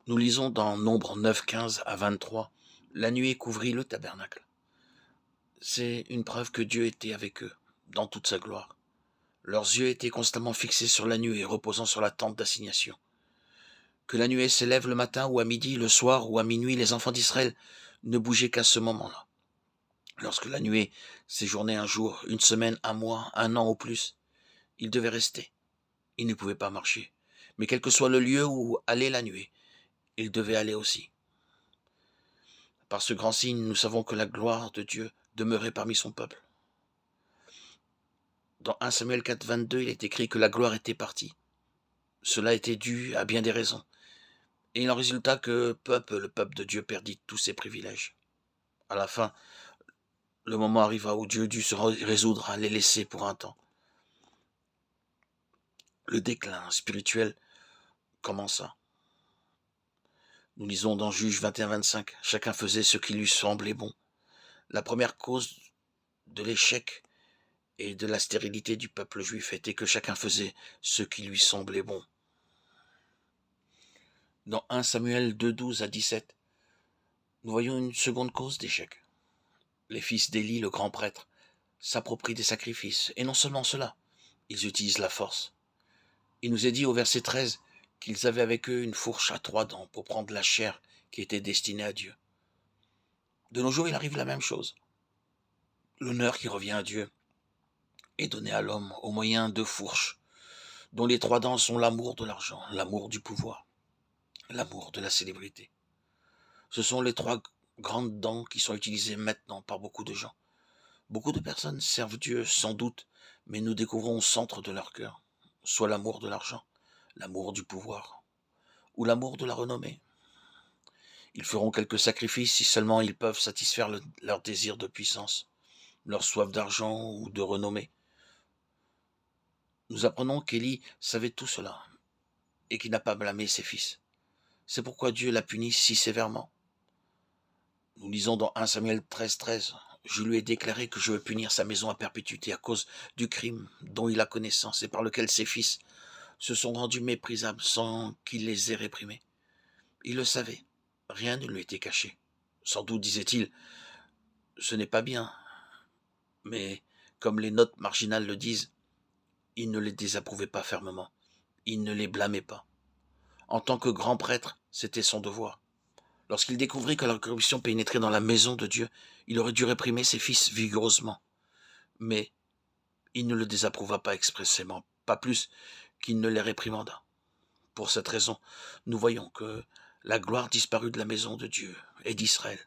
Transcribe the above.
Nous lisons dans Nombre 9, 15 à 23, la nuée couvrit le tabernacle. C'est une preuve que Dieu était avec eux, dans toute sa gloire. Leurs yeux étaient constamment fixés sur la nuée reposant sur la tente d'assignation. Que la nuée s'élève le matin ou à midi, le soir ou à minuit, les enfants d'Israël ne bougeaient qu'à ce moment-là. Lorsque la nuée séjournait un jour, une semaine, un mois, un an ou plus, ils devaient rester. Ils ne pouvaient pas marcher. Mais quel que soit le lieu où allait la nuée, ils devaient aller aussi. Par ce grand signe, nous savons que la gloire de Dieu demeurait parmi son peuple. Dans 1 Samuel 4, 22, il est écrit que la gloire était partie. Cela était dû à bien des raisons. Et il en résulta que le peuple de Dieu perdit tous ses privilèges. À la fin, le moment arriva où Dieu dut se résoudre à les laisser pour un temps. Le déclin spirituel commença. Nous lisons dans Juge 21-25, chacun faisait ce qui lui semblait bon. La première cause de l'échec et de la stérilité du peuple juif était que chacun faisait ce qui lui semblait bon. Dans 1 Samuel 2, 12 à 17, nous voyons une seconde cause d'échec. Les fils d'Élie, le grand prêtre, s'approprient des sacrifices. Et non seulement cela, ils utilisent la force. Il nous est dit au verset 13 qu'ils avaient avec eux une fourche à 3 dents pour prendre la chair qui était destinée à Dieu. De nos jours, il arrive la même chose. L'honneur qui revient à Dieu est donné à l'homme au moyen de fourches, dont les 3 dents sont l'amour de l'argent, l'amour du pouvoir, l'amour de la célébrité. Ce sont les 3 grandes dents qui sont utilisées maintenant par beaucoup de gens. Beaucoup de personnes servent Dieu sans doute, mais nous découvrons au centre de leur cœur soit l'amour de l'argent, l'amour du pouvoir, ou l'amour de la renommée. Ils feront quelques sacrifices si seulement ils peuvent satisfaire leur désir de puissance, leur soif d'argent ou de renommée. Nous apprenons qu'Élie savait tout cela et qu'il n'a pas blâmé ses fils. C'est pourquoi Dieu l'a puni si sévèrement. Nous lisons dans 1 Samuel 13, 13, je lui ai déclaré que je veux punir sa maison à perpétuité à cause du crime dont il a connaissance et par lequel ses fils se sont rendus méprisables sans qu'il les ait réprimés. Il le savait, rien ne lui était caché. Sans doute disait-il, ce n'est pas bien, mais comme les notes marginales le disent, il ne les désapprouvait pas fermement, il ne les blâmait pas. En tant que grand prêtre, c'était son devoir. Lorsqu'il découvrit que la corruption pénétrait dans la maison de Dieu, il aurait dû réprimer ses fils vigoureusement. Mais il ne le désapprouva pas expressément, pas plus qu'il ne les réprimanda. Pour cette raison, nous voyons que la gloire disparut de la maison de Dieu et d'Israël.